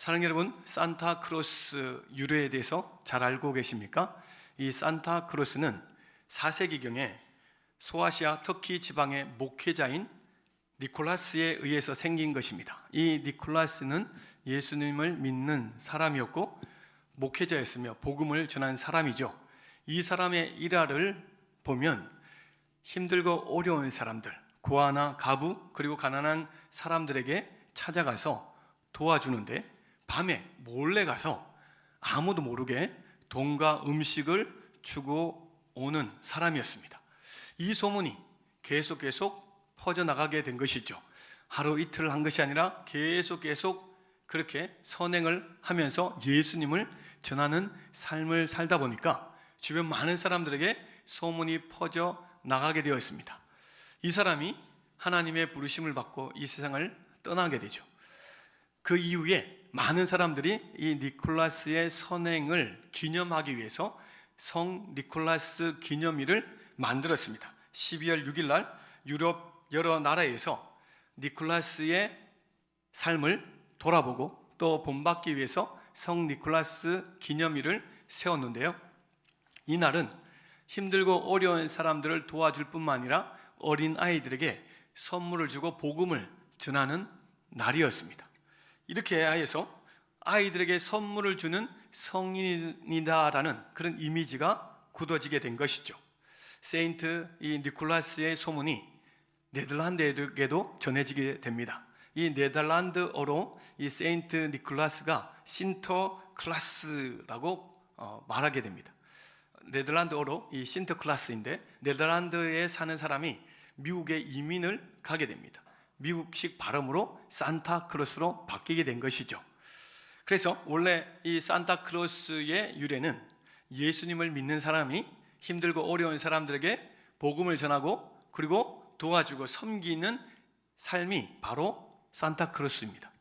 사랑하는 여러분, 산타크로스 유래에 대해서 잘 알고 계십니까? 이 산타크로스는 4세기경에 소아시아 터키 지방의 목회자인 니콜라스에 의해서 생긴 것입니다. 이 니콜라스는 예수님을 믿는 사람이었고 목회자였으며 복음을 전한 사람이죠. 이 사람의 일화를 보면 힘들고 어려운 사람들, 고아나 가부 그리고 가난한 사람들에게 찾아가서 도와주는데 밤에 몰래 가서 아무도 모르게 돈과 음식을 주고 오는 사람이었습니다. 이 소문이 계속 퍼져나가게 된 것이죠. 하루 이틀 한 것이 아니라 계속 그렇게 선행을 하면서 예수님을 전하는 삶을 살다 보니까 주변 많은 사람들에게 소문이 퍼져나가게 되었습니다. 이 사람이 하나님의 부르심을 받고 이 세상을 떠나게 되죠. 그 이후에 많은 사람들이 이 니콜라스의 선행을 기념하기 위해서 성 니콜라스 기념일을 만들었습니다. 12월 6일 날 유럽 여러 나라에서 니콜라스의 삶을 돌아보고 또 본받기 위해서 성 니콜라스 기념일을 세웠는데요. 이 날은 힘들고 어려운 사람들을 도와줄 뿐만 아니라 어린 아이들에게 선물을 주고 복음을 전하는 날이었습니다. 이렇게 하여서 아이들에게 선물을 주는 성인이다라는 그런 이미지가 굳어지게 된 것이죠. 세인트 이 니콜라스의 소문이 네덜란드에게도 전해지게 됩니다. 이 네덜란드어로 이 세인트 니콜라스가 신터클라스라고 말하게 됩니다. 네덜란드어로 이 신터클라스인데 네덜란드에 사는 사람이 미국에 이민을 가게 됩니다. 미국식 발음으로 산타크로스로 바뀌게 된 것이죠. 그래서 원래 이 산타크로스의 유래는 예수님을 믿는 사람이 힘들고 어려운 사람들에게 복음을 전하고 그리고 도와주고 섬기는 삶이 바로 산타크로스입니다.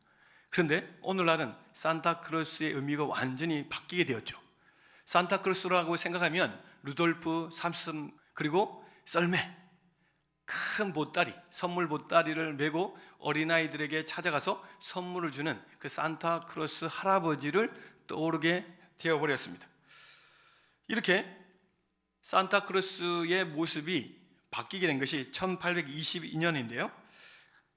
그런데 오늘날은 산타크로스의 의미가 완전히 바뀌게 되었죠. 산타크로스라고 생각하면 루돌프, 삼손 그리고 썰매 큰 보따리, 선물 보따리를 메고 어린아이들에게 찾아가서 선물을 주는 그 산타크로스 할아버지를 떠오르게 되어버렸습니다. 이렇게 산타크로스의 모습이 바뀌게 된 것이 1822년인데요.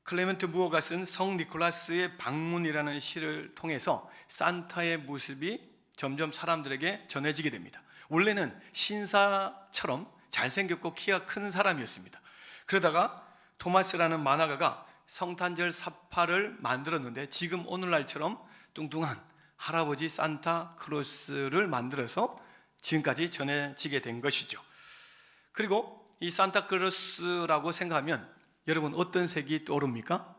클레멘트 무어가 쓴 성 니콜라스의 방문이라는 시를 통해서 산타의 모습이 점점 사람들에게 전해지게 됩니다. 원래는 신사처럼 잘생겼고 키가 큰 사람이었습니다. 그러다가 토마스라는 만화가가 성탄절 사파를 만들었는데 지금 오늘날처럼 뚱뚱한 할아버지 산타크로스를 만들어서 지금까지 전해지게 된 것이죠. 그리고 이 산타크로스라고 생각하면 여러분 어떤 색이 떠오릅니까?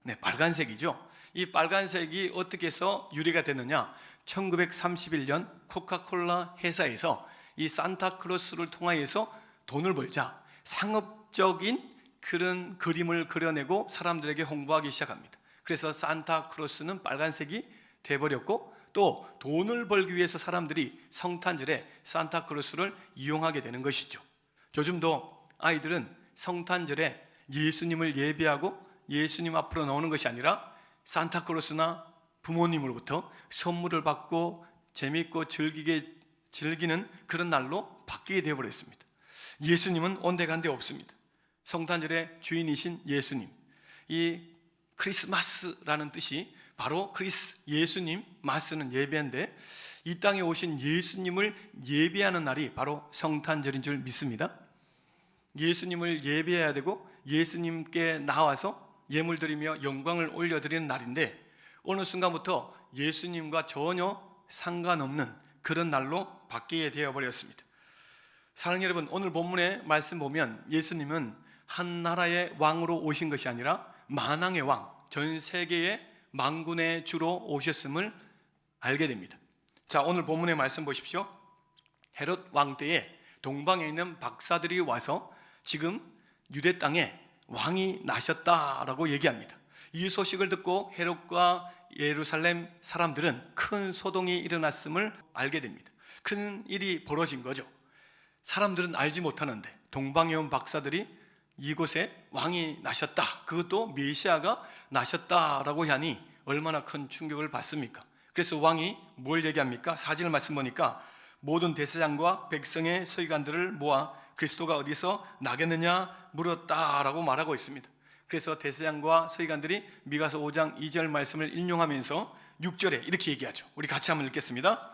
네, 빨간색이죠. 이 빨간색이 어떻게 해서 유래가 됐느냐? 1931년 코카콜라 회사에서 이 산타크로스를 통하여서 돈을 벌자 상업적인 그런 그림을 그려내고 사람들에게 홍보하기 시작합니다. 그래서 산타크로스는 빨간색이 돼버렸고 또 돈을 벌기 위해서 사람들이 성탄절에 산타크로스를 이용하게 되는 것이죠. 요즘도 아이들은 성탄절에 예수님을 예배하고 예수님 앞으로 나오는 것이 아니라 산타크로스나 부모님으로부터 선물을 받고 재미있고 즐기는 그런 날로 바뀌게 되어버렸습니다. 예수님은 온데간데 없습니다. 성탄절의 주인이신 예수님, 이 크리스마스라는 뜻이 바로 예수님, 마스는 예배인데 이 땅에 오신 예수님을 예배하는 날이 바로 성탄절인 줄 믿습니다. 예수님을 예배해야 되고 예수님께 나와서 예물 드리며 영광을 올려드리는 날인데 어느 순간부터 예수님과 전혀 상관없는 그런 날로 바뀌게 되어버렸습니다. 사랑하는 여러분, 오늘 본문의 말씀 보면 예수님은 한 나라의 왕으로 오신 것이 아니라 만왕의 왕, 전 세계의 만군의 주로 오셨음을 알게 됩니다. 자, 오늘 본문의 말씀 보십시오. 헤롯 왕 때에 동방에 있는 박사들이 와서 지금 유대 땅에 왕이 나셨다라고 얘기합니다. 이 소식을 듣고 헤롯과 예루살렘 사람들은 큰 소동이 일어났음을 알게 됩니다. 큰 일이 벌어진 거죠. 사람들은 알지 못하는데 동방에 온 박사들이 이곳에 왕이 나셨다, 그것도 메시아가 나셨다라고 하니 얼마나 큰 충격을 받습니까? 그래서 왕이 뭘 얘기합니까? 4절 말씀 보니까 모든 대제사장과 백성의 서기관들을 모아 그리스도가 어디서 나겠느냐 물었다라고 말하고 있습니다. 그래서 대제사장과 서기관들이 미가서 5장 2절 말씀을 인용하면서 6절에 이렇게 얘기하죠. 우리 같이 한번 읽겠습니다.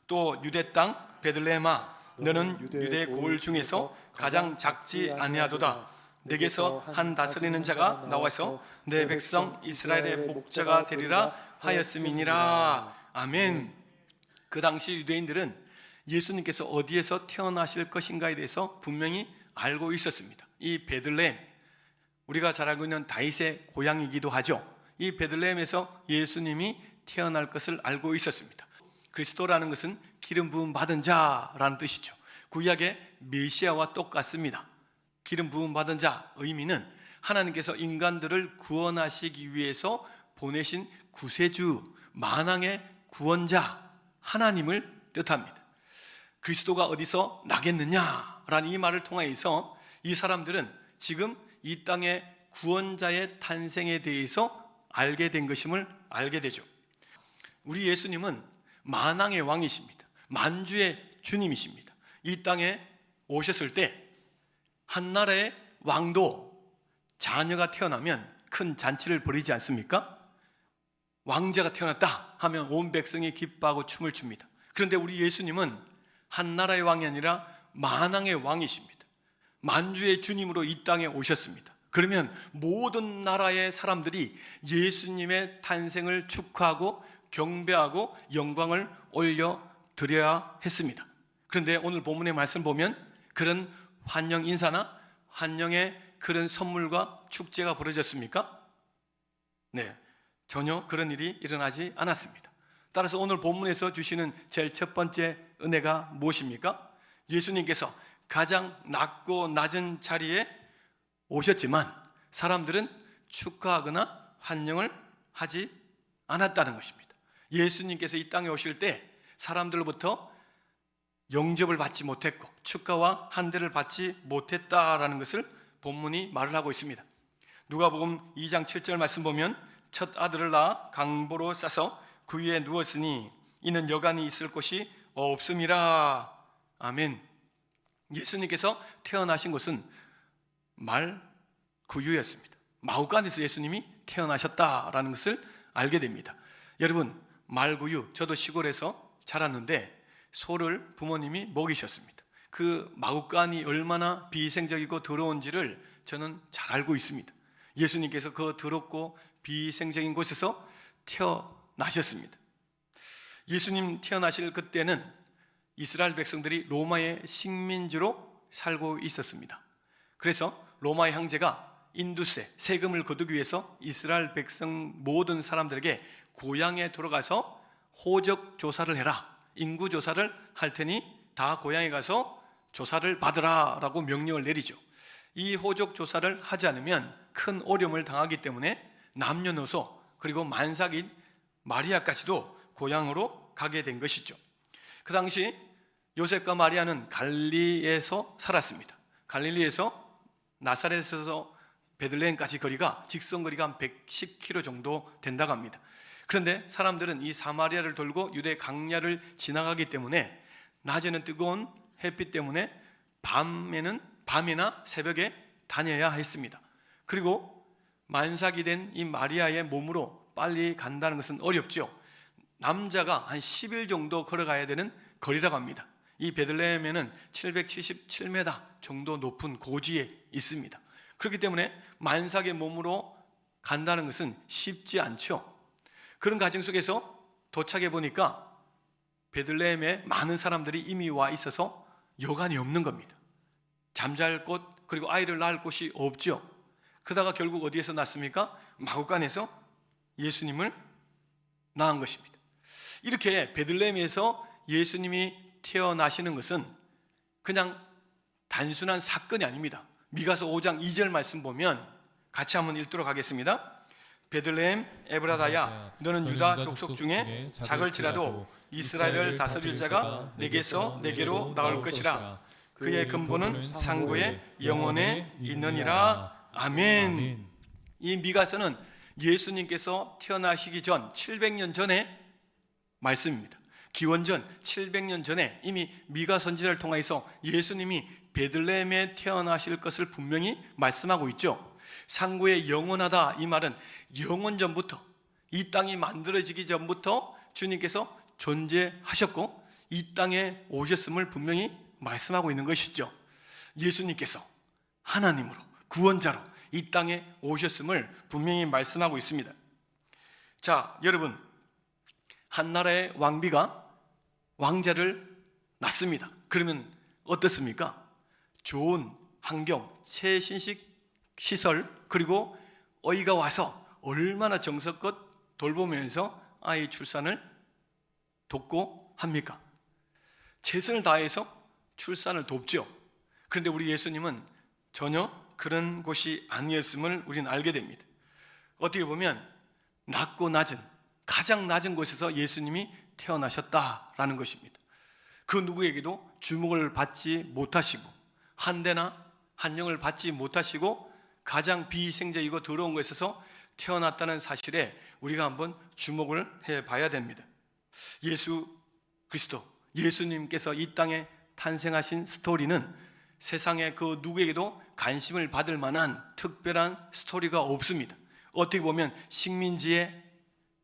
또 유대 땅 베들레헴아 너는 유대 고을 중에서 가장 작지 아니하도다. 내게서 한 다스리는 자가 나와서 내 백성 이스라엘의 목자가 되리라 하였음이니라. 아멘. 그 당시 유대인들은 예수님께서 어디에서 태어나실 것인가에 대해서 분명히 알고 있었습니다. 이 베들레헴, 우리가 잘 알고 있는 다윗의 고향이기도 하죠. 이 베들레헴에서 예수님이 태어날 것을 알고 있었습니다. 그리스도라는 것은 기름 부음 받은 자라는 뜻이죠. 구약의 메시아와 똑같습니다. 기름 부음 받은 자 의미는 하나님께서 인간들을 구원하시기 위해서 보내신 구세주, 만왕의 구원자 하나님을 뜻합니다. 그리스도가 어디서 나겠느냐라는 이 말을 통하여서 이 사람들은 지금 이 땅의 구원자의 탄생에 대해서 알게 된 것임을 알게 되죠. 우리 예수님은 만왕의 왕이십니다. 만주의 주님이십니다. 이 땅에 오셨을 때 한 나라의 왕도 자녀가 태어나면 큰 잔치를 벌이지 않습니까? 왕자가 태어났다 하면 온 백성이 기뻐하고 춤을 춥니다. 그런데 우리 예수님은 한 나라의 왕이 아니라 만왕의 왕이십니다. 만주의 주님으로 이 땅에 오셨습니다. 그러면 모든 나라의 사람들이 예수님의 탄생을 축하하고 경배하고 영광을 올려드려야 했습니다. 그런데 오늘 본문의 말씀 보면 그런 환영 인사나 환영의 그런 선물과 축제가 벌어졌습니까? 네, 전혀 그런 일이 일어나지 않았습니다. 따라서 오늘 본문에서 주시는 제일 첫 번째 은혜가 무엇입니까? 예수님께서 가장 낮고 낮은 자리에 오셨지만 사람들은 축하하거나 환영을 하지 않았다는 것입니다. 예수님께서 이 땅에 오실 때 사람들로부터 영접을 받지 못했고 축하와 한대를 받지 못했다라는 것을 본문이 말을 하고 있습니다. 누가복음 2장 7절 말씀 보면 첫 아들을 낳아 강보로 싸서 그 위에 누웠으니 이는 여간이 있을 곳이 없음이라. 아멘. 예수님께서 태어나신 곳은 말구유였습니다. 마구간에서 예수님이 태어나셨다라는 것을 알게 됩니다. 여러분, 말구유, 저도 시골에서 자랐는데 소를 부모님이 먹이셨습니다. 그 마구간이 얼마나 비위생적이고 더러운지를 저는 잘 알고 있습니다. 예수님께서 그 더럽고 비위생적인 곳에서 태어나셨습니다. 예수님 태어나실 그때는 이스라엘 백성들이 로마의 식민지로 살고 있었습니다. 그래서 로마의 황제가 인두세, 세금을 거두기 위해서 이스라엘 백성 모든 사람들에게 고향에 들어가서 호적 조사를 해라, 인구 조사를 할 테니 다 고향에 가서 조사를 받으라 라고 명령을 내리죠. 이 호적 조사를 하지 않으면 큰 어려움을 당하기 때문에 남녀노소 그리고 만삭인 마리아까지도 고향으로 가게 된 것이죠. 그 당시 요셉과 마리아는 갈릴리에서 살았습니다. 갈릴리에서 나사렛에서 베들레헴까지 거리가 직선거리가 한 110km 정도 된다고 합니다. 그런데 사람들은 이 사마리아를 돌고 유대 강야를 지나가기 때문에 낮에는 뜨거운 햇빛 때문에 밤이나 새벽에 다녀야 했습니다. 그리고 만삭이 된 이 마리아의 몸으로 빨리 간다는 것은 어렵죠. 남자가 한 10일 정도 걸어가야 되는 거리라고 합니다. 이 베들레헴에는 777m 정도 높은 고지에 있습니다. 그렇기 때문에 만삭의 몸으로 간다는 것은 쉽지 않죠. 그런 과정 속에서 도착해 보니까 베들레헴에 많은 사람들이 이미 와 있어서 여간이 없는 겁니다. 잠잘 곳 그리고 아이를 낳을 곳이 없죠. 그러다가 결국 어디에서 낳습니까? 마구간에서 예수님을 낳은 것입니다. 이렇게 베들레헴에서 예수님이 태어나시는 것은 그냥 단순한 사건이 아닙니다. 미가서 5장 2절 말씀 보면 같이 한번 읽도록 하겠습니다. 베들레헴 에브라다야 너는 유다 족속 중에 작을지라도 이스라엘을 다스릴 자가 내게서 내게로 나올 것이라. 그의 근본은 상고의 영원에 있느니라. 아멘. 이 미가서는 예수님께서 태어나시기 전 700년 전에 말씀입니다. 기원전 700년 전에 이미 미가 선지자를 통해서 예수님이 베들레헴에 태어나실 것을 분명히 말씀하고 있죠. 상고에 영원하다, 이 말은 영원 전부터, 이 땅이 만들어지기 전부터 주님께서 존재하셨고 이 땅에 오셨음을 분명히 말씀하고 있는 것이죠. 예수님께서 하나님으로, 구원자로 이 땅에 오셨음을 분명히 말씀하고 있습니다. 자, 여러분, 한 나라의 왕비가 왕자를 낳습니다. 그러면 어떻습니까? 좋은 환경, 최신식 시설, 그리고 어이가 와서 얼마나 정성껏 돌보면서 아이 출산을 돕고 합니까? 최선을 다해서 출산을 돕죠. 그런데 우리 예수님은 전혀 그런 곳이 아니었음을 우리는 알게 됩니다. 어떻게 보면 낮고 낮은, 가장 낮은 곳에서 예수님이 태어나셨다라는 것입니다. 그 누구에게도 주목을 받지 못하시고 한대나 한영을 받지 못하시고 가장 비희생적이고 더러운 곳에서 태어났다는 사실에 우리가 한번 주목을 해봐야 됩니다. 예수 그리스도, 예수님께서 이 땅에 탄생하신 스토리는 세상의 그 누구에게도 관심을 받을 만한 특별한 스토리가 없습니다. 어떻게 보면 식민지의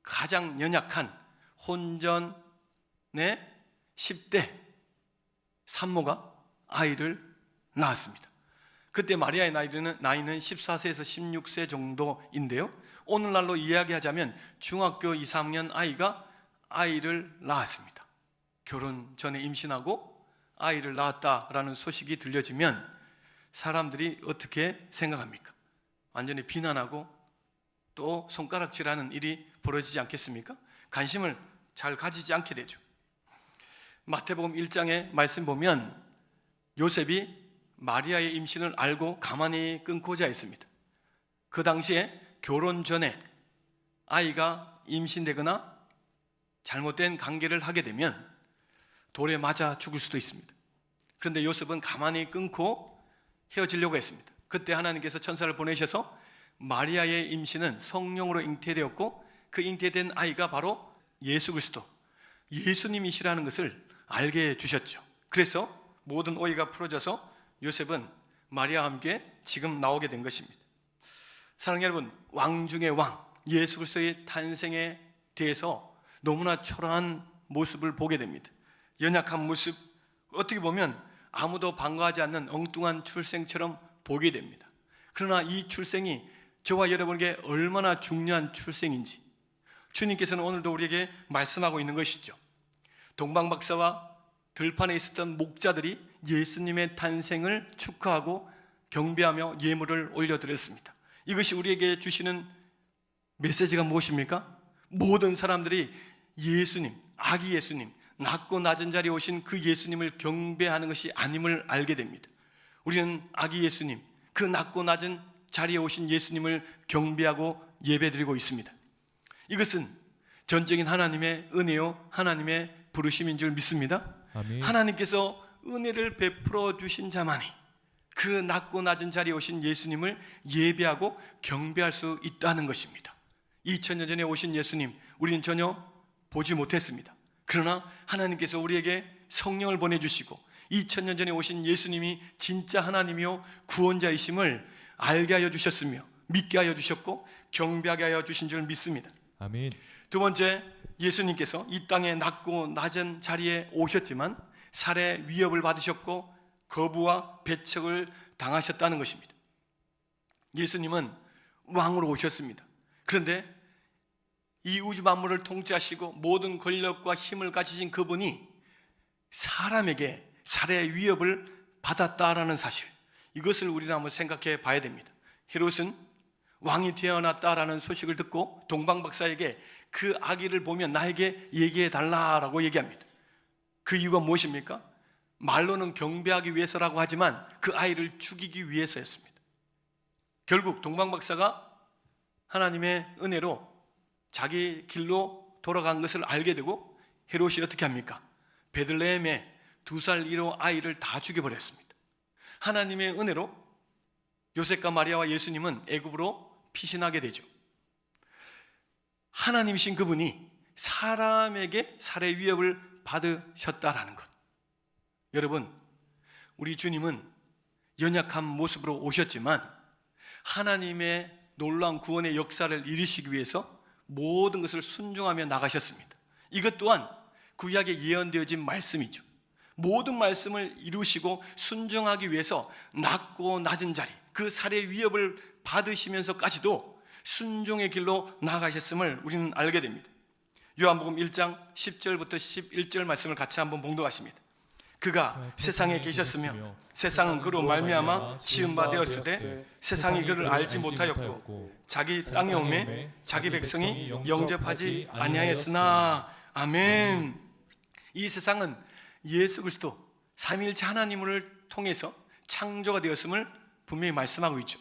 가장 연약한 혼전의 10대 산모가 아이를 낳았습니다. 그때 마리아의 나이는 14세에서 16세 정도인데요, 오늘날로 이야기하자면 중학교 2, 3학년 아이가 아이를 낳았습니다. 결혼 전에 임신하고 아이를 낳았다라는 소식이 들려지면 사람들이 어떻게 생각합니까? 완전히 비난하고 또 손가락질하는 일이 벌어지지 않겠습니까? 관심을 잘 가지지 않게 되죠. 마태복음 1장의 말씀 보면 요셉이 마리아의 임신을 알고 가만히 끊고자 했습니다. 그 당시에 결혼 전에 아이가 임신되거나 잘못된 관계를 하게 되면 돌에 맞아 죽을 수도 있습니다. 그런데 요셉은 가만히 끊고 헤어지려고 했습니다. 그때 하나님께서 천사를 보내셔서 마리아의 임신은 성령으로 잉태되었고 그 잉태된 아이가 바로 예수 그리스도, 예수님이시라는 것을 알게 해주셨죠. 그래서 모든 오해가 풀어져서 요셉은 마리아와 함께 지금 나오게 된 것입니다. 사랑하는 여러분, 왕 중의 왕 예수 그리스도의 탄생에 대해서 너무나 초라한 모습을 보게 됩니다. 연약한 모습, 어떻게 보면 아무도 반가워하지 않는 엉뚱한 출생처럼 보게 됩니다. 그러나 이 출생이 저와 여러분에게 얼마나 중요한 출생인지 주님께서는 오늘도 우리에게 말씀하고 있는 것이죠. 동방박사와 들판에 있었던 목자들이 예수님의 탄생을 축하하고 경배하며 예물을 올려드렸습니다. 이것이 우리에게 주시는 메시지가 무엇입니까? 모든 사람들이 예수님, 아기 예수님, 낮고 낮은 자리에 오신 그 예수님을 경배하는 것이 아님을 알게 됩니다. 우리는 아기 예수님, 그 낮고 낮은 자리에 오신 예수님을 경배하고 예배드리고 있습니다. 이것은 전적인 하나님의 은혜요, 하나님의 부르심인 줄 믿습니다. 아멘. 하나님께서 은혜를 베풀어 주신 자만이 그 낮고 낮은 자리에 오신 예수님을 예배하고 경배할 수 있다는 것입니다. 2000년 전에 오신 예수님, 우리는 전혀 보지 못했습니다. 그러나 하나님께서 우리에게 성령을 보내주시고 2000년 전에 오신 예수님이 진짜 하나님이요 구원자이심을 알게 하여 주셨으며 믿게 하여 주셨고 경배하게 하여 주신 줄 믿습니다. 아멘. 두 번째, 예수님께서 이 땅에 낮고 낮은 자리에 오셨지만 살해 위협을 받으셨고 거부와 배척을 당하셨다는 것입니다. 예수님은 왕으로 오셨습니다. 그런데 이 우주 만물을 통치하시고 모든 권력과 힘을 가지신 그분이 사람에게 살해 위협을 받았다라는 사실, 이것을 우리는 한번 생각해 봐야 됩니다. 헤롯은 왕이 태어났다라는 소식을 듣고 동방박사에게 그 아기를 보면 나에게 얘기해 달라라고 얘기합니다. 그 이유가 무엇입니까? 말로는 경배하기 위해서라고 하지만 그 아이를 죽이기 위해서였습니다. 결국 동방박사가 하나님의 은혜로 자기 길로 돌아간 것을 알게 되고 헤롯이 어떻게 합니까? 베들레헴에 2살 이로 아이를 다 죽여버렸습니다. 하나님의 은혜로 요셉과 마리아와 예수님은 애굽으로 피신하게 되죠. 하나님이신 그분이 사람에게 살해 위협을 받으셨다라는 것. 여러분, 우리 주님은 연약한 모습으로 오셨지만 하나님의 놀라운 구원의 역사를 이루시기 위해서 모든 것을 순종하며 나가셨습니다. 이것 또한 구약에 예언되어진 말씀이죠. 모든 말씀을 이루시고 순종하기 위해서 낮고 낮은 자리, 그 살해 위협을 받으시면서까지도 순종의 길로 나아가셨음을 우리는 알게 됩니다. 요한복음 1장 10절부터 11절 말씀을 같이 한번 봉독하십니다. 그가 세상에 계셨으며 세상은 그로 말미암아 지은 바 되었을 때 세상이 그를 알지 못하였고 자기 땅에 오매 자기 백성이 영접하지 아니하였으나. 아멘. 이 세상은 예수 그리스도 삼위일체 하나님을 통해서 창조가 되었음을 분명히 말씀하고 있죠.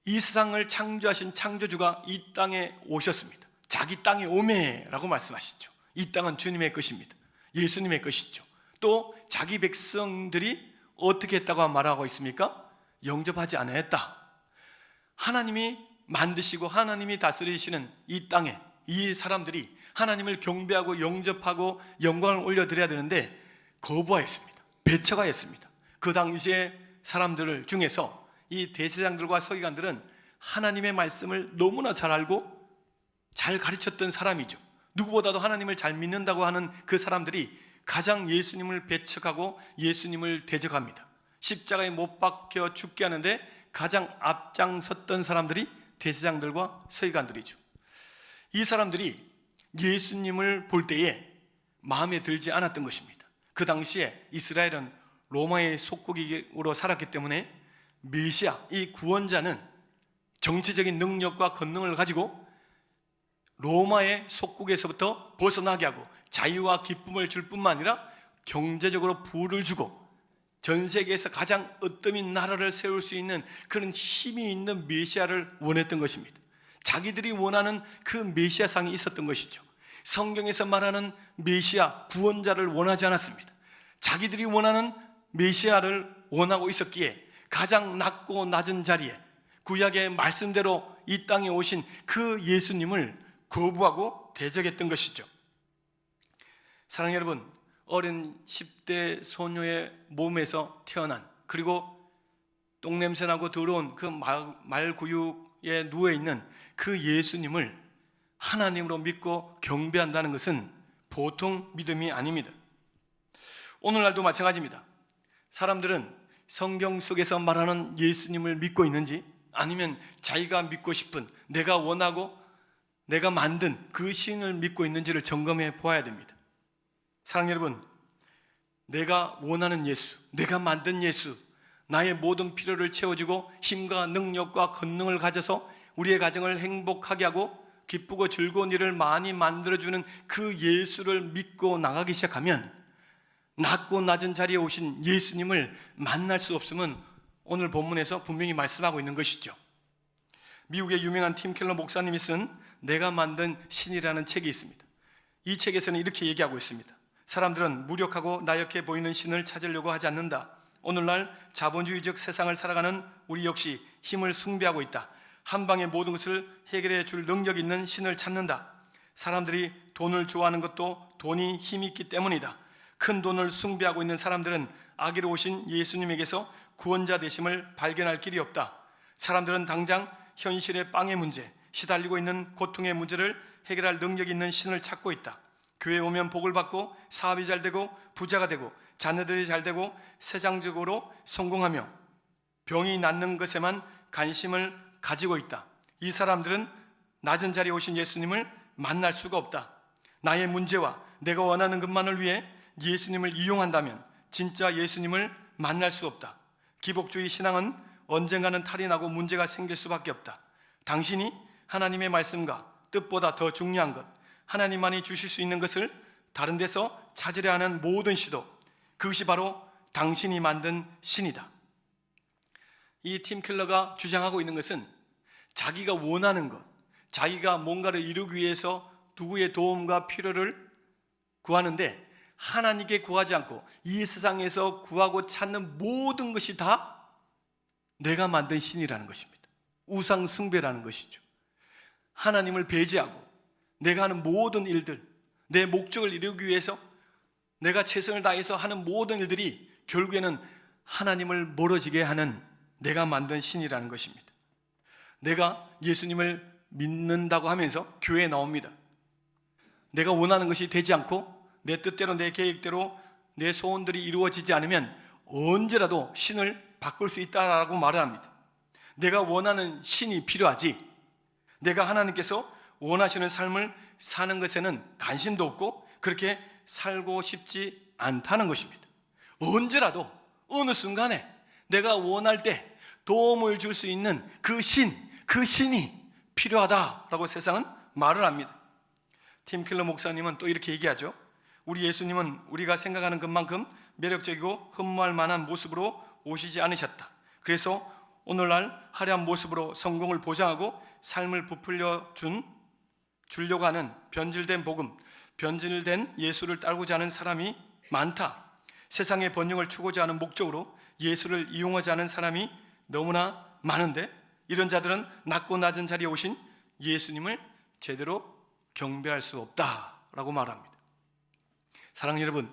이 세상을 창조하신 창조주가 이 땅에 오셨습니다. 자기 땅에 오매라고 말씀하시죠. 이 땅은 주님의 것입니다. 예수님의 것이죠. 또 자기 백성들이 어떻게 했다고 말하고 있습니까? 영접하지 않았다. 하나님이 만드시고 하나님이 다스리시는 이 땅에 이 사람들이 하나님을 경배하고 영접하고 영광을 올려드려야 되는데 거부하였습니다. 배척하였습니다. 그 당시에 사람들 중에서 이 대제사장들과 서기관들은 하나님의 말씀을 너무나 잘 알고 잘 가르쳤던 사람이죠. 누구보다도 하나님을 잘 믿는다고 하는 그 사람들이 가장 예수님을 배척하고 예수님을 대적합니다. 십자가에 못 박혀 죽게 하는데 가장 앞장섰던 사람들이 대제사장들과 서기관들이죠. 이 사람들이 예수님을 볼 때에 마음에 들지 않았던 것입니다. 그 당시에 이스라엘은 로마의 속국으로 살았기 때문에 메시아, 이 구원자는 정치적인 능력과 권능을 가지고 로마의 속국에서부터 벗어나게 하고 자유와 기쁨을 줄 뿐만 아니라 경제적으로 부를 주고 전 세계에서 가장 으뜸인 나라를 세울 수 있는 그런 힘이 있는 메시아를 원했던 것입니다. 자기들이 원하는 그 메시아상이 있었던 것이죠. 성경에서 말하는 메시아, 구원자를 원하지 않았습니다. 자기들이 원하는 메시아를 원하고 있었기에 가장 낮고 낮은 자리에 구약의 말씀대로 이 땅에 오신 그 예수님을 거부하고 대적했던 것이죠. 사랑하는 여러분, 어린 10대 소녀의 몸에서 태어난, 그리고 똥냄새나고 더러운 그 말구유에 누워있는 그 예수님을 하나님으로 믿고 경배한다는 것은 보통 믿음이 아닙니다. 오늘날도 마찬가지입니다. 사람들은 성경 속에서 말하는 예수님을 믿고 있는지, 아니면 자기가 믿고 싶은, 내가 원하고 내가 만든 그 신을 믿고 있는지를 점검해 보아야 됩니다. 사랑하는 여러분, 내가 원하는 예수, 내가 만든 예수, 나의 모든 필요를 채워주고 힘과 능력과 권능을 가져서 우리의 가정을 행복하게 하고 기쁘고 즐거운 일을 많이 만들어주는 그 예수를 믿고 나가기 시작하면 낮고 낮은 자리에 오신 예수님을 만날 수 없음은 오늘 본문에서 분명히 말씀하고 있는 것이죠. 미국의 유명한 팀 켈러 목사님이 쓴 내가 만든 신이라는 책이 있습니다. 이 책에서는 이렇게 얘기하고 있습니다. 사람들은 무력하고 나약해 보이는 신을 찾으려고 하지 않는다. 오늘날 자본주의적 세상을 살아가는 우리 역시 힘을 숭배하고 있다. 한 방에 모든 것을 해결해 줄 능력 있는 신을 찾는다. 사람들이 돈을 좋아하는 것도 돈이 힘이 있기 때문이다. 큰 돈을 숭배하고 있는 사람들은 아기로 오신 예수님에게서 구원자 되심을 발견할 길이 없다. 사람들은 당장 현실의 빵의 문제, 시달리고 있는 고통의 문제를 해결할 능력 있는 신을 찾고 있다. 교회에 오면 복을 받고 사업이 잘 되고 부자가 되고 자녀들이 잘 되고 세상적으로 성공하며 병이 낫는 것에만 관심을 가지고 있다. 이 사람들은 낮은 자리에 오신 예수님을 만날 수가 없다. 나의 문제와 내가 원하는 것만을 위해 예수님을 이용한다면 진짜 예수님을 만날 수 없다. 기복주의 신앙은 언젠가는 탈이 나고 문제가 생길 수밖에 없다. 당신이 하나님의 말씀과 뜻보다 더 중요한 것, 하나님만이 주실 수 있는 것을 다른 데서 찾으려 하는 모든 시도, 그것이 바로 당신이 만든 신이다. 이 팀 켈러가 주장하고 있는 것은 자기가 원하는 것, 자기가 뭔가를 이루기 위해서 누구의 도움과 필요를 구하는데 하나님께 구하지 않고 이 세상에서 구하고 찾는 모든 것이 다 내가 만든 신이라는 것입니다. 우상 숭배라는 것이죠. 하나님을 배제하고 내가 하는 모든 일들, 내 목적을 이루기 위해서 내가 최선을 다해서 하는 모든 일들이 결국에는 하나님을 멀어지게 하는 내가 만든 신이라는 것입니다. 내가 예수님을 믿는다고 하면서 교회에 나옵니다. 내가 원하는 것이 되지 않고 내 뜻대로 내 계획대로 내 소원들이 이루어지지 않으면 언제라도 신을 바꿀 수 있다라고 말을 합니다. 내가 원하는 신이 필요하지, 내가 하나님께서 원하시는 삶을 사는 것에는 관심도 없고 그렇게 살고 싶지 않다는 것입니다. 언제라도 어느 순간에 내가 원할 때 도움을 줄 수 있는 그 신이 필요하다라고 세상은 말을 합니다. 팀 켈러 목사님은 또 이렇게 얘기하죠. 우리 예수님은 우리가 생각하는 것만큼 매력적이고 흠모할 만한 모습으로 오시지 않으셨다. 그래서 오늘날 화려한 모습으로 성공을 보장하고 삶을 부풀려 주려고 하는 변질된 복음, 변질된 예수를 따르고자 하는 사람이 많다. 세상의 번영을 추구하지 않은 목적으로 예수를 이용하지 않은 사람이 너무나 많은데, 이런 자들은 낮고 낮은 자리에 오신 예수님을 제대로 경배할 수 없다라고 말합니다. 사랑하는 여러분,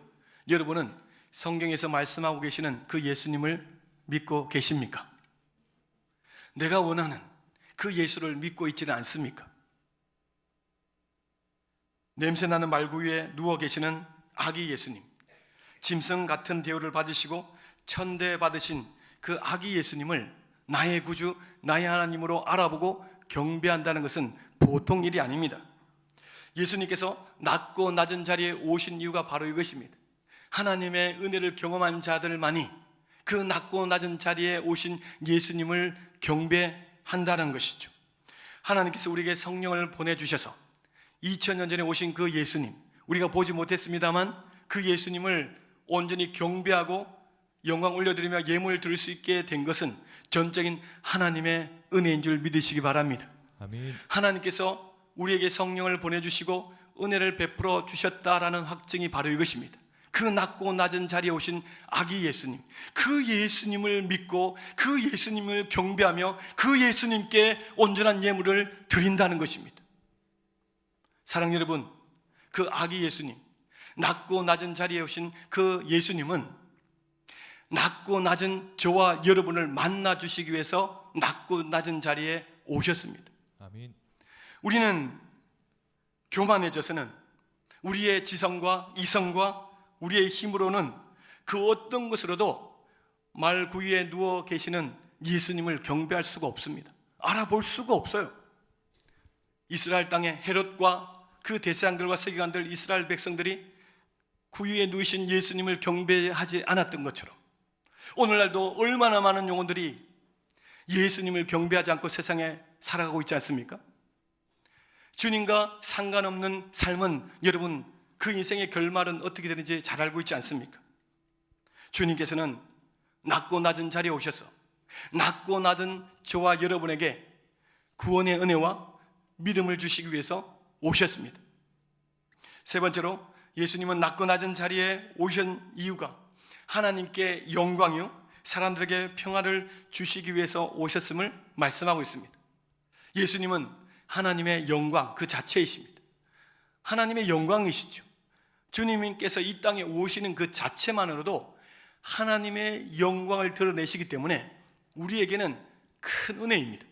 여러분은 성경에서 말씀하고 계시는 그 예수님을 믿고 계십니까? 내가 원하는 그 예수를 믿고 있지는 않습니까? 냄새나는 말구 위에 누워 계시는 아기 예수님, 짐승 같은 대우를 받으시고 천대 받으신 그 아기 예수님을 나의 구주, 나의 하나님으로 알아보고 경배한다는 것은 보통 일이 아닙니다. 예수님께서 낮고 낮은 자리에 오신 이유가 바로 이것입니다. 하나님의 은혜를 경험한 자들만이 그 낮고 낮은 자리에 오신 예수님을 경배한다는 것이죠. 하나님께서 우리에게 성령을 보내주셔서 2000년 전에 오신 그 예수님, 우리가 보지 못했습니다만 그 예수님을 온전히 경배하고 영광 올려드리며 예물을 드릴 수 있게 된 것은 전적인 하나님의 은혜인 줄 믿으시기 바랍니다. 아멘. 하나님께서 우리에게 성령을 보내주시고 은혜를 베풀어 주셨다라는 확증이 바로 이것입니다. 그 낮고 낮은 자리에 오신 아기 예수님, 그 예수님을 믿고 그 예수님을 경배하며 그 예수님께 온전한 예물을 드린다는 것입니다. 사랑하는 여러분, 그 아기 예수님, 낮고 낮은 자리에 오신 그 예수님은 낮고 낮은 저와 여러분을 만나 주시기 위해서 낮고 낮은 자리에 오셨습니다. 아멘. 우리는 교만해져서는 우리의 지성과 이성과 우리의 힘으로는 그 어떤 것으로도 말구 위에 누워 계시는 예수님을 경배할 수가 없습니다. 알아볼 수가 없어요. 이스라엘 땅의 헤롯과 그 대제사장들과 서기관들, 이스라엘 백성들이 구 위에 누우신 예수님을 경배하지 않았던 것처럼 오늘날도 얼마나 많은 영혼들이 예수님을 경배하지 않고 세상에 살아가고 있지 않습니까? 주님과 상관없는 삶은 여러분 그 인생의 결말은 어떻게 되는지 잘 알고 있지 않습니까? 주님께서는 낮고 낮은 자리에 오셔서 낮고 낮은 저와 여러분에게 구원의 은혜와 믿음을 주시기 위해서 오셨습니다. 세 번째로 예수님은 낮고 낮은 자리에 오신 이유가 하나님께 영광이요 사람들에게 평화를 주시기 위해서 오셨음을 말씀하고 있습니다. 예수님은 하나님의 영광 그 자체이십니다. 하나님의 영광이시죠. 주님께서 이 땅에 오시는 그 자체만으로도 하나님의 영광을 드러내시기 때문에 우리에게는 큰 은혜입니다.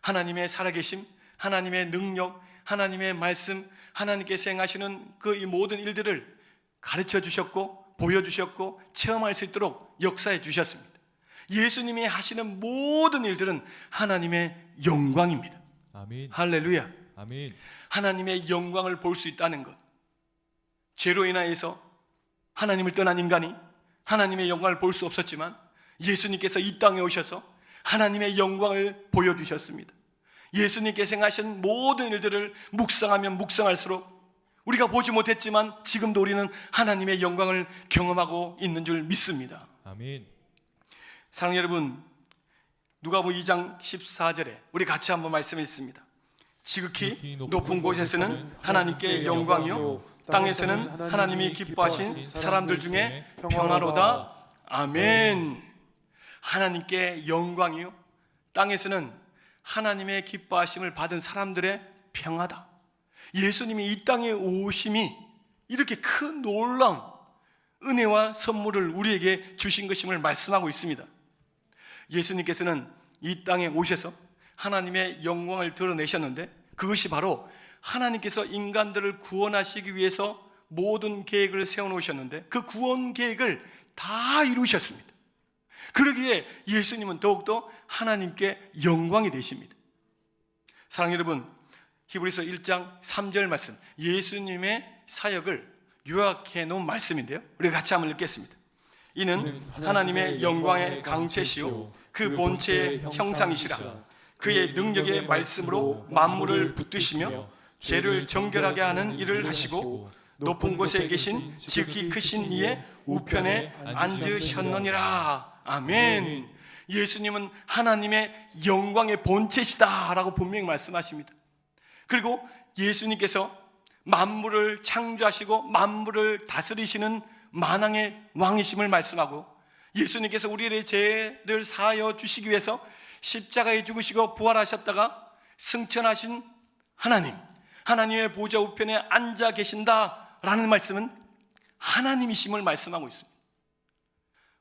하나님의 살아계심, 하나님의 능력, 하나님의 말씀, 하나님께서 행하시는 그 이 모든 일들을 가르쳐 주셨고 보여주셨고 체험할 수 있도록 역사해 주셨습니다. 예수님이 하시는 모든 일들은 하나님의 영광입니다. 아멘. 할렐루야. 아멘. 하나님의 영광을 볼 수 있다는 것, 죄로 인하여서 하나님을 떠난 인간이 하나님의 영광을 볼 수 없었지만 예수님께서 이 땅에 오셔서 하나님의 영광을 보여주셨습니다. 예수님께서 행하신 모든 일들을 묵상하면 묵상할수록 우리가 보지 못했지만 지금도 우리는 하나님의 영광을 경험하고 있는 줄 믿습니다. 아멘. 사랑하는 여러분, 누가복음 2장 14절에 우리 같이 한번 말씀했습니다. 지극히 높은 곳에서는 하나님께 영광이요 땅에서는 하나님이 기뻐하신 사람들 중에 평화로다. 아멘. 하나님께 영광이요 땅에서는 하나님의 기뻐하심을 받은 사람들의 평화다. 예수님이 이 땅에 오심이 이렇게 큰 놀라운 은혜와 선물을 우리에게 주신 것임을 말씀하고 있습니다. 예수님께서는 이 땅에 오셔서 하나님의 영광을 드러내셨는데, 그것이 바로 하나님께서 인간들을 구원하시기 위해서 모든 계획을 세워놓으셨는데 그 구원 계획을 다 이루셨습니다. 그러기에 예수님은 더욱더 하나님께 영광이 되십니다. 사랑하는 여러분, 히브리서 1장 3절 말씀, 예수님의 사역을 요약해 놓은 말씀인데요, 우리 같이 한번 읽겠습니다. 이는 하나님의 영광의 강체시요 그 본체의 형상이시라. 그의 능력의 말씀으로 만물을 붙드시며 죄를 정결하게 하는 일을 하시고 높은 곳에 계신 지극히 크신 이의 우편에 앉으셨느니라. 아멘. 예수님은 하나님의 영광의 본체시다라고 분명히 말씀하십니다. 그리고 예수님께서 만물을 창조하시고 만물을 다스리시는 만왕의 왕이심을 말씀하고, 예수님께서 우리의 죄를 사하여 주시기 위해서 십자가에 죽으시고 부활하셨다가 승천하신 하나님, 하나님의 보좌 우편에 앉아 계신다라는 말씀은 하나님이심을 말씀하고 있습니다.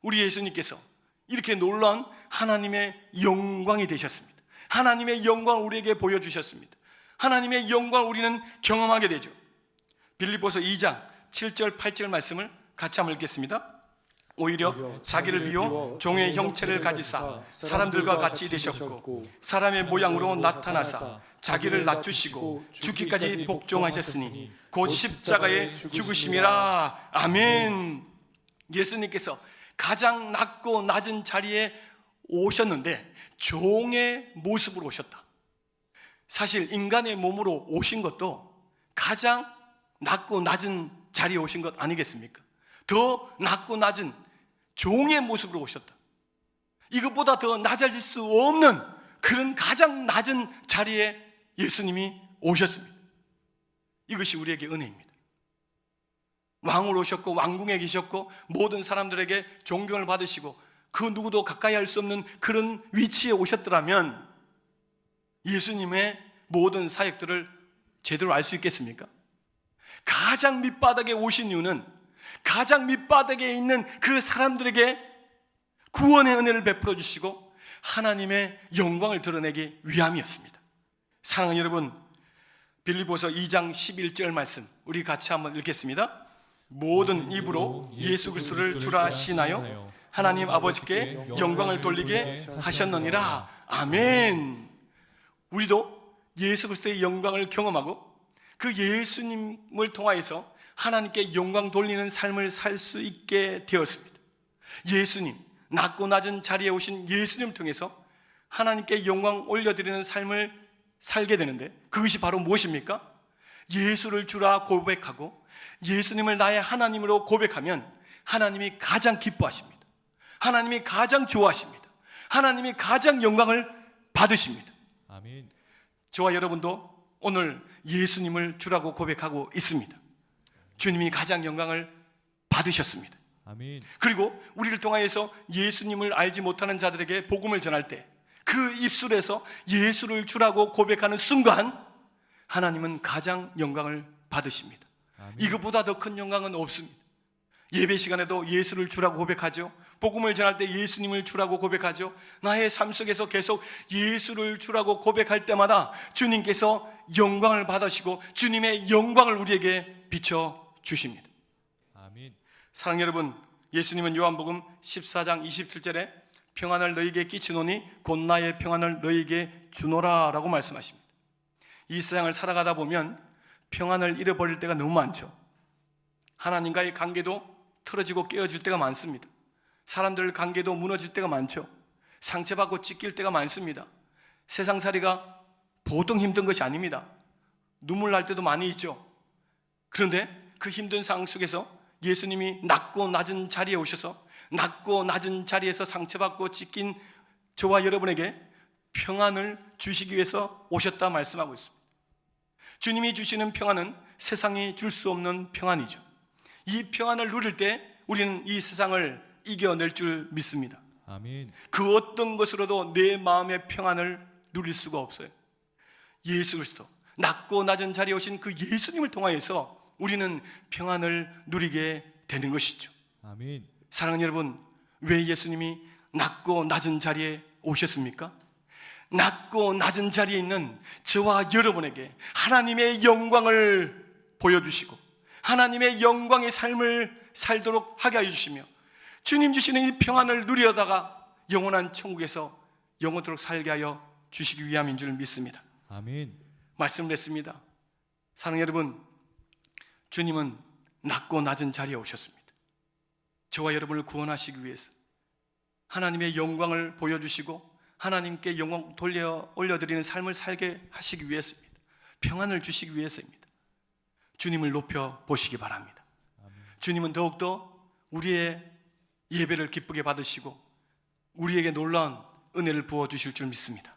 우리 예수님께서 이렇게 놀라운 하나님의 영광이 되셨습니다. 하나님의 영광을 우리에게 보여주셨습니다. 하나님의 영광을 우리는 경험하게 되죠. 빌립보서 2장 7절 8절 말씀을 같이 한번 읽겠습니다. 오히려 자기를 비워 종의 형체를 가지사 사람들과 같이 되셨고 사람의 모양으로 나타나사 자기를 낮추시고 죽기까지 복종하셨으니 곧 십자가에 죽으심이라. 아멘. 예수님께서 가장 낮고 낮은 자리에 오셨는데 종의 모습으로 오셨다. 사실 인간의 몸으로 오신 것도 가장 낮고 낮은 자리에 오신 것 아니겠습니까? 더 낮고 낮은 종의 모습으로 오셨다. 이것보다 더 낮아질 수 없는 그런 가장 낮은 자리에 예수님이 오셨습니다. 이것이 우리에게 은혜입니다. 왕으로 오셨고 왕궁에 계셨고 모든 사람들에게 존경을 받으시고 그 누구도 가까이 할 수 없는 그런 위치에 오셨더라면 예수님의 모든 사역들을 제대로 알 수 있겠습니까? 가장 밑바닥에 오신 이유는 가장 밑바닥에 있는 그 사람들에게 구원의 은혜를 베풀어 주시고 하나님의 영광을 드러내기 위함이었습니다. 사랑하는 여러분, 빌립보서 2장 11절 말씀 우리 같이 한번 읽겠습니다. 모든 입으로 예수 그리스도를 주라 시인하여 하나님 아버지께 영광을 돌리게 하셨느니라. 아멘. 우리도 예수 그리스도의 영광을 경험하고 그 예수님을 통하여서 하나님께 영광 돌리는 삶을 살 수 있게 되었습니다. 예수님, 낮고 낮은 자리에 오신 예수님을 통해서 하나님께 영광 올려드리는 삶을 살게 되는데, 그것이 바로 무엇입니까? 예수를 주라 고백하고 예수님을 나의 하나님으로 고백하면 하나님이 가장 기뻐하십니다. 하나님이 가장 좋아하십니다. 하나님이 가장 영광을 받으십니다. 아멘. 저와 여러분도 오늘 예수님을 주라고 고백하고 있습니다. 주님이 가장 영광을 받으셨습니다. 아멘. 그리고 우리를 통하여서 예수님을 알지 못하는 자들에게 복음을 전할 때 그 입술에서 예수를 주라고 고백하는 순간 하나님은 가장 영광을 받으십니다. 아멘. 이것보다 더 큰 영광은 없습니다. 예배 시간에도 예수를 주라고 고백하죠. 복음을 전할 때 예수님을 주라고 고백하죠. 나의 삶 속에서 계속 예수를 주라고 고백할 때마다 주님께서 영광을 받으시고 주님의 영광을 우리에게 비춰주십니다. 아멘. 사랑하는 여러분, 예수님은 요한복음 14장 27절에 평안을 너희에게 끼치노니 곧 나의 평안을 너희에게 주노라 라고 말씀하십니다. 이 세상을 살아가다 보면 평안을 잃어버릴 때가 너무 많죠. 하나님과의 관계도 틀어지고 깨어질 때가 많습니다. 사람들 관계도 무너질 때가 많죠. 상처받고 찢길 때가 많습니다. 세상살이가 보통 힘든 것이 아닙니다. 눈물 날 때도 많이 있죠. 그런데 그 힘든 상황 속에서 예수님이 낮고 낮은 자리에 오셔서 낮고 낮은 자리에서 상처받고 찢긴 저와 여러분에게 평안을 주시기 위해서 오셨다 말씀하고 있습니다. 주님이 주시는 평안은 세상이 줄 수 없는 평안이죠. 이 평안을 누릴 때 우리는 이 세상을 이겨낼 줄 믿습니다. 아멘. 그 어떤 것으로도 내 마음의 평안을 누릴 수가 없어요. 예수 그리스도, 낮고 낮은 자리에 오신 그 예수님을 통하여서 우리는 평안을 누리게 되는 것이죠. 아멘. 사랑하는 여러분, 왜 예수님이 낮고 낮은 자리에 오셨습니까? 낮고 낮은 자리에 있는 저와 여러분에게 하나님의 영광을 보여주시고 하나님의 영광의 삶을 살도록 하게 하여 주시며 주님 주시는 이 평안을 누리다가 영원한 천국에서 영원토록 살게 하여 주시기 위함인 줄 믿습니다. 아멘. 말씀을 했습니다. 사랑하는 여러분, 주님은 낮고 낮은 자리에 오셨습니다. 저와 여러분을 구원하시기 위해서 하나님의 영광을 보여주시고 하나님께 영광 올려드리는 삶을 살게 하시기 위해서입니다. 평안을 주시기 위해서입니다. 주님을 높여 보시기 바랍니다. 주님은 더욱더 우리의 예배를 기쁘게 받으시고 우리에게 놀라운 은혜를 부어주실 줄 믿습니다.